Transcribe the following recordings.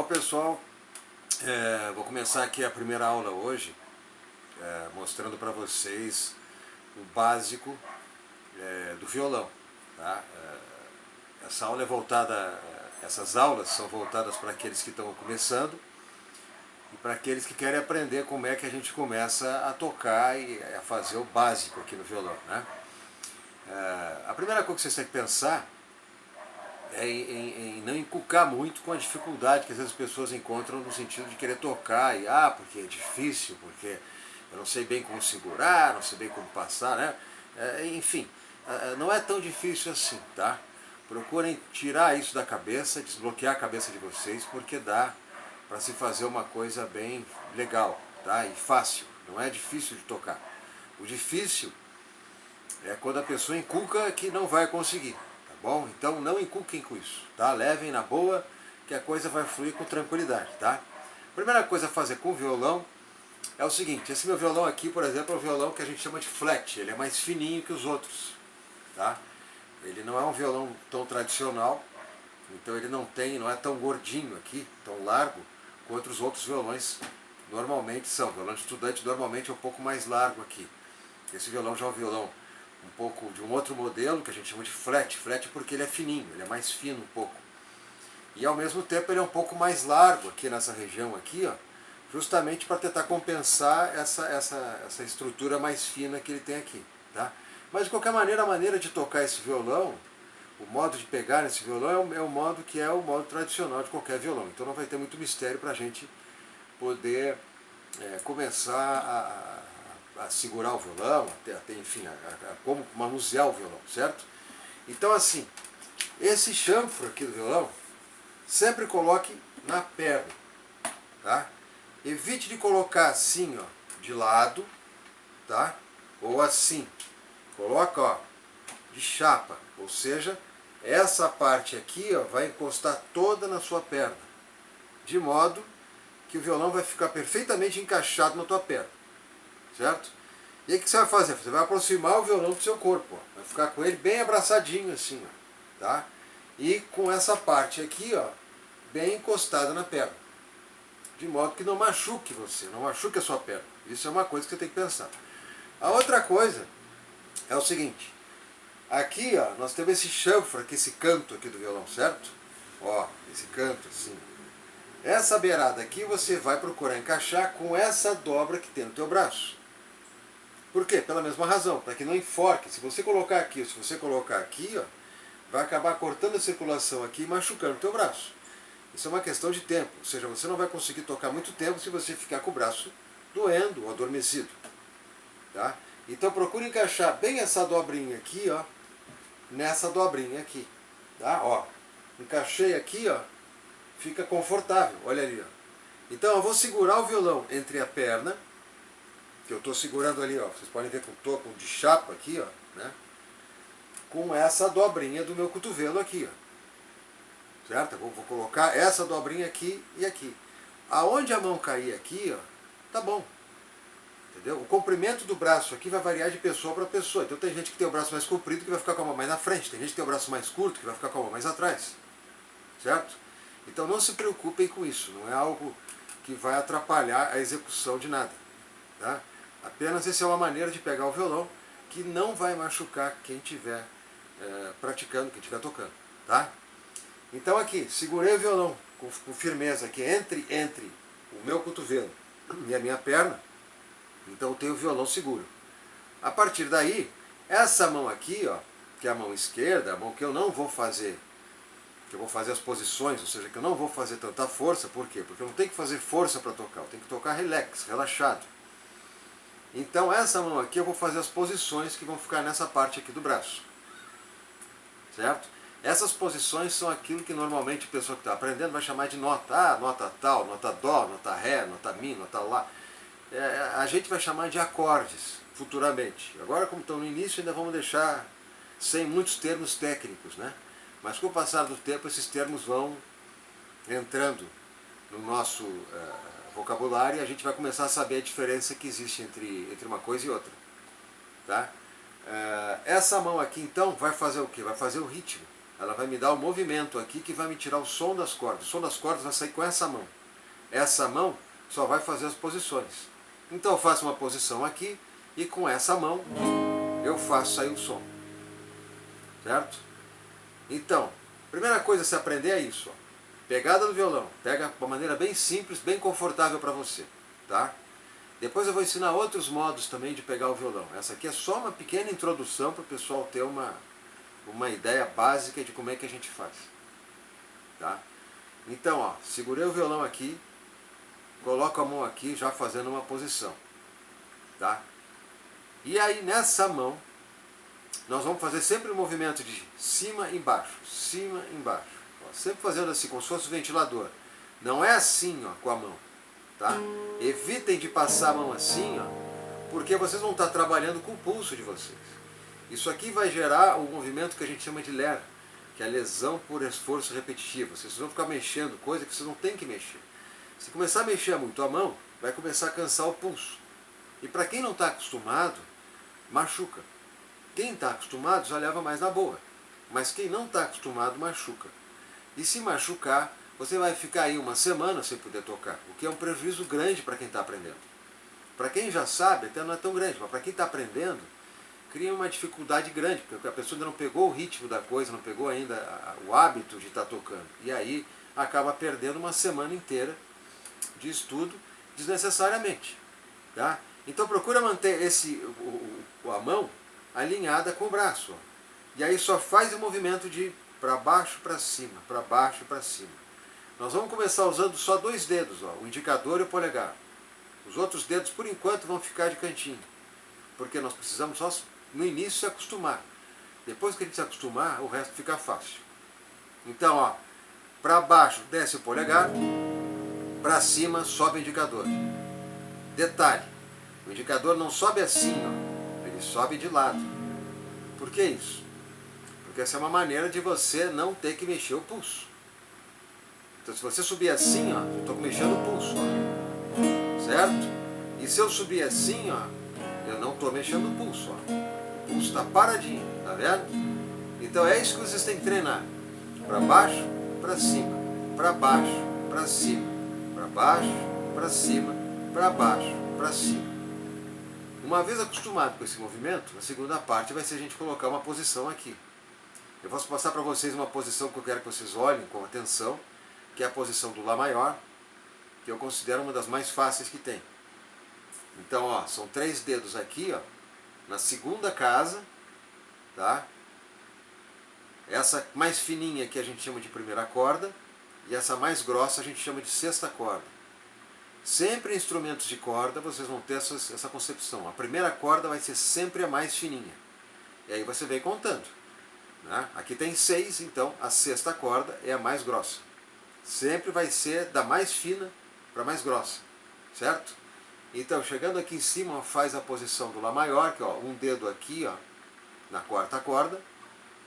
pessoal, vou começar aqui a primeira aula hoje, mostrando para vocês o básico do violão. Tá? Essas aulas são voltadas para aqueles que estão começando e para aqueles que querem aprender como é que a gente começa a tocar e a fazer o básico aqui no violão. Né? A primeira coisa que vocês têm que pensar é em não encucar muito com a dificuldade que às vezes as pessoas encontram no sentido de querer tocar e porque é difícil, porque eu não sei bem como segurar, não sei bem como passar, né? Enfim, não é tão difícil assim, tá? Procurem tirar isso da cabeça, desbloquear a cabeça de vocês, porque dá para se fazer uma coisa bem legal, tá? E fácil, não é difícil de tocar. O difícil é quando a pessoa encuca que não vai conseguir. Bom, então não encuquem com isso, tá? Levem na boa que a coisa vai fluir com tranquilidade, tá? Primeira coisa a fazer com o violão é o seguinte: esse meu violão aqui, por exemplo, é um violão que a gente chama de flat, ele é mais fininho que os outros, tá? Ele não é um violão tão tradicional, então ele não é tão gordinho aqui, tão largo, quanto os outros violões normalmente são. O violão de estudante normalmente é um pouco mais largo aqui. Esse violão já é um violão um pouco de um outro modelo, que a gente chama de flat. Flat porque ele é fininho, ele é mais fino um pouco. E ao mesmo tempo ele é um pouco mais largo aqui nessa região aqui, ó, justamente para tentar compensar essa estrutura mais fina que ele tem aqui. Tá? Mas de qualquer maneira, a maneira de tocar esse violão, o modo de pegar nesse violão é o modo que é o modo tradicional de qualquer violão. Então não vai ter muito mistério para a gente poder começar a segurar o violão, enfim, como manusear o violão, certo? Então assim, esse chanfro aqui do violão, sempre coloque na perna, tá? Evite de colocar assim, ó, de lado, tá? Ou assim, coloca, ó, de chapa, ou seja, essa parte aqui, ó, vai encostar toda na sua perna, de modo que o violão vai ficar perfeitamente encaixado na tua perna. Certo? E aí o que você vai fazer? Você vai aproximar o violão do seu corpo, ó. Vai ficar com ele bem abraçadinho assim, ó, tá? E com essa parte aqui, ó, bem encostada na perna, de modo que não machuque você, não machuque a sua perna. Isso é uma coisa que você tem que pensar. A outra coisa é o seguinte: aqui, ó, nós temos esse chanfro aqui, esse canto aqui do violão, certo? Ó, esse canto assim. Essa beirada aqui você vai procurar encaixar com essa dobra que tem no teu braço. Por quê? Pela mesma razão, para que não enforque. Se você colocar aqui ou se você colocar aqui, ó, vai acabar cortando a circulação aqui e machucando o teu braço. Isso é uma questão de tempo, ou seja, você não vai conseguir tocar muito tempo se você ficar com o braço doendo ou adormecido. Tá? Então procure encaixar bem essa dobrinha aqui, ó, nessa dobrinha aqui. Tá? Ó, encaixei aqui, ó, fica confortável, olha ali. Ó. Então eu vou segurar o violão entre a perna, que eu estou segurando ali, ó, vocês podem ver que eu estou com de chapa aqui, ó, né, com essa dobrinha do meu cotovelo aqui, ó, certo? Eu vou colocar essa dobrinha aqui e aqui. Aonde a mão cair aqui, ó, tá bom, entendeu? O comprimento do braço aqui vai variar de pessoa para pessoa. Então tem gente que tem o braço mais comprido que vai ficar com a mão mais na frente, tem gente que tem o braço mais curto que vai ficar com a mão mais atrás, certo? Então não se preocupem com isso, não é algo que vai atrapalhar a execução de nada, tá? Apenas essa é uma maneira de pegar o violão que não vai machucar quem estiver praticando, quem estiver tocando, tá? Então aqui, segurei o violão com firmeza aqui entre o meu cotovelo e a minha perna, então eu tenho o violão seguro. A partir daí, essa mão aqui, ó, que é a mão esquerda, a mão que eu não vou fazer, que eu vou fazer as posições, ou seja, que eu não vou fazer tanta força, por quê? Porque eu não tenho que fazer força para tocar, eu tenho que tocar relax, relaxado. Então essa mão aqui eu vou fazer as posições que vão ficar nessa parte aqui do braço. Certo? Essas posições são aquilo que normalmente a pessoa que está aprendendo vai chamar de nota. Nota tal, nota dó, nota ré, nota mi, nota lá. A gente vai chamar de acordes futuramente. Agora, como estão no início, ainda vamos deixar sem muitos termos técnicos, né? Mas com o passar do tempo esses termos vão entrando no nosso vocabulário e a gente vai começar a saber a diferença que existe entre uma coisa e outra. Tá? Essa mão aqui então vai fazer o quê? Vai fazer o ritmo. ela vai me dar o movimento aqui que vai me tirar o som das cordas. O som das cordas vai sair com essa mão. Essa mão só vai fazer as posições. Então eu faço uma posição aqui e com essa mão eu faço sair o som. Certo? Então, primeira coisa a se aprender é isso. Ó. Pegada do violão. Pega de uma maneira bem simples, bem confortável para você. Tá? Depois eu vou ensinar outros modos também de pegar o violão. Essa aqui é só uma pequena introdução para o pessoal ter uma ideia básica de como é que a gente faz. Tá? Então, ó, segurei o violão aqui, coloco a mão aqui já fazendo uma posição. Tá? E aí nessa mão, nós vamos fazer sempre um movimento de cima e embaixo, cima e embaixo. Ó, sempre fazendo assim, como se fosse um ventilador. Não é assim, ó, com a mão. Tá? Evitem de passar a mão assim, ó, porque vocês vão estar trabalhando com o pulso de vocês. Isso aqui vai gerar o movimento que a gente chama de LER, que é lesão por esforço repetitivo. Vocês vão ficar mexendo coisa que vocês não têm que mexer. Se começar a mexer muito a mão, vai começar a cansar o pulso. E para quem não está acostumado, machuca. Quem está acostumado já leva mais na boa. Mas quem não está acostumado, machuca. E se machucar, você vai ficar aí uma semana sem poder tocar, o que é um prejuízo grande para quem está aprendendo. Para quem já sabe, até não é tão grande, mas para quem está aprendendo, cria uma dificuldade grande, porque a pessoa ainda não pegou o ritmo da coisa, não pegou ainda o hábito de estar tocando. E aí acaba perdendo uma semana inteira de estudo desnecessariamente. Tá? Então procura manter a mão alinhada com o braço. Ó. E aí só faz o movimento de para baixo para cima, para baixo para cima. Nós vamos começar usando só 2 dedos, ó, o indicador e o polegar. Os outros dedos, por enquanto, vão ficar de cantinho. Porque nós precisamos só, no início, se acostumar. Depois que a gente se acostumar, o resto fica fácil. Então, ó, para baixo desce o polegar, para cima sobe o indicador. Detalhe, o indicador não sobe assim, ó, ele sobe de lado. Por que isso? Porque essa é uma maneira de você não ter que mexer o pulso. Então se você subir assim, ó, eu estou mexendo o pulso, ó, certo? E se eu subir assim, ó, eu não estou mexendo o pulso, ó. O pulso está paradinho, tá vendo? Então é isso que vocês têm que treinar. Para baixo, para cima, para baixo, para cima, para baixo, para cima, para baixo, para cima. Uma vez acostumado com esse movimento, a segunda parte vai ser a gente colocar uma posição aqui. Eu vou passar para vocês uma posição que eu quero que vocês olhem com atenção, que é a posição do Lá maior, que eu considero uma das mais fáceis que tem. Então, ó, são 3 dedos aqui, ó, na segunda casa, tá? Essa mais fininha que a gente chama de primeira corda, e essa mais grossa a gente chama de sexta corda. Sempre em instrumentos de corda vocês vão ter essa concepção. A primeira corda vai ser sempre a mais fininha. E aí você vem contando. Né? Aqui tem 6, então a sexta corda é a mais grossa. Sempre vai ser da mais fina para a mais grossa, certo? Então, chegando aqui em cima, faz a posição do Lá maior, que ó, um dedo aqui, ó, na quarta corda,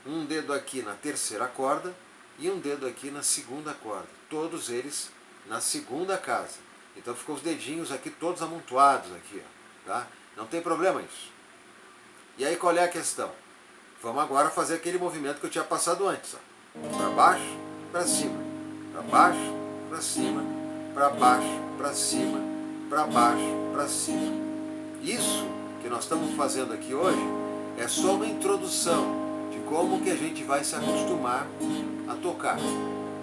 um dedo aqui na terceira corda e um dedo aqui na segunda corda. Todos eles na segunda casa. Então ficou os dedinhos aqui todos amontoados aqui, ó, tá? Não tem problema isso. E aí qual é a questão? Vamos agora fazer aquele movimento que eu tinha passado antes, ó. Para baixo, para cima. Para baixo, para cima, para baixo, para cima, para baixo, para cima. Isso que nós estamos fazendo aqui hoje é só uma introdução de como que a gente vai se acostumar a tocar,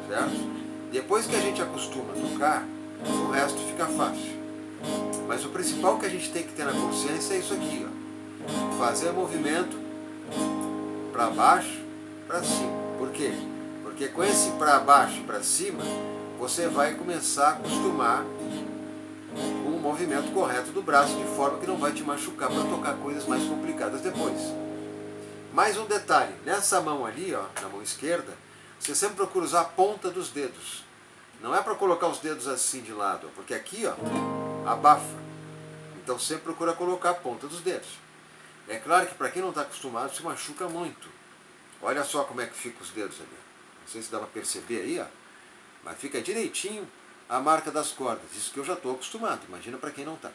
certo? Depois que a gente acostuma a tocar, o resto fica fácil. Mas o principal que a gente tem que ter na consciência é isso aqui, ó. Fazer movimento para baixo, para cima. Por quê? Porque com esse para baixo e para cima, você vai começar a acostumar com o movimento correto do braço, de forma que não vai te machucar para tocar coisas mais complicadas depois. Mais um detalhe, nessa mão ali, ó, na mão esquerda, você sempre procura usar a ponta dos dedos. Não é para colocar os dedos assim de lado, porque aqui, ó, abafa. Então sempre procura colocar a ponta dos dedos. É claro que para quem não está acostumado, se machuca muito. Olha só como é que ficam os dedos ali. Não sei se dá para perceber aí, ó. Mas fica direitinho a marca das cordas. Isso que eu já estou acostumado. Imagina para quem não está.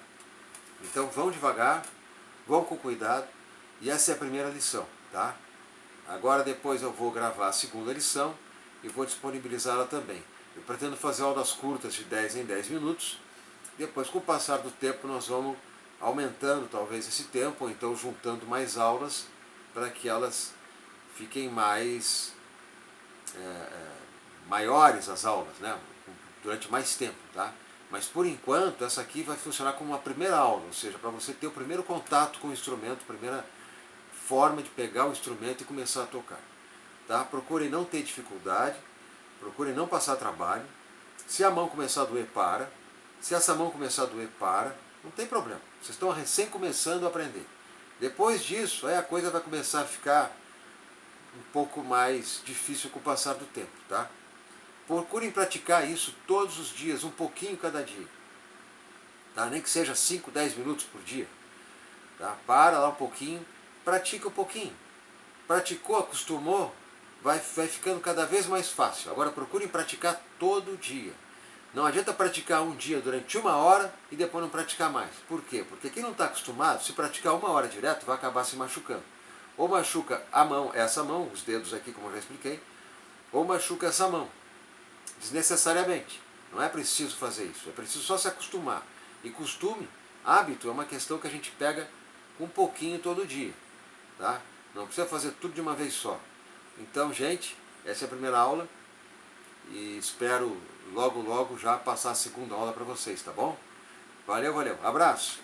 Então vão devagar, vão com cuidado. E essa é a primeira lição, tá? Agora depois eu vou gravar a segunda lição e vou disponibilizá-la também. Eu pretendo fazer aulas curtas de 10 em 10 minutos. Depois, com o passar do tempo, nós vamos aumentando talvez esse tempo, ou então juntando mais aulas para que elas fiquem maiores as aulas, né? Durante mais tempo, tá? Mas por enquanto essa aqui vai funcionar como uma primeira aula, ou seja, para você ter o primeiro contato com o instrumento, a primeira forma de pegar o instrumento e começar a tocar. Tá? Procure não ter dificuldade, procure não passar trabalho. Se a mão começar a doer, para. Se essa mão começar a doer, para. Não tem problema. Vocês estão recém começando a aprender. Depois disso, aí a coisa vai começar a ficar um pouco mais difícil com o passar do tempo. Tá? Procurem praticar isso todos os dias, um pouquinho cada dia. Tá? Nem que seja 5, 10 minutos por dia. Tá? Para lá um pouquinho, pratica um pouquinho. Praticou, acostumou, vai ficando cada vez mais fácil. Agora procurem praticar todo dia. Não adianta praticar um dia durante 1 hora e depois não praticar mais. Por quê? Porque quem não está acostumado, se praticar 1 hora direto, vai acabar se machucando. Ou machuca a mão, essa mão, os dedos aqui, como eu já expliquei, ou machuca essa mão, desnecessariamente. Não é preciso fazer isso, é preciso só se acostumar. E costume, hábito, é uma questão que a gente pega um pouquinho todo dia. Tá? Não precisa fazer tudo de uma vez só. Então, gente, essa é a primeira aula e espero logo já passar a segunda aula para vocês, tá bom? Valeu, valeu. Abraço!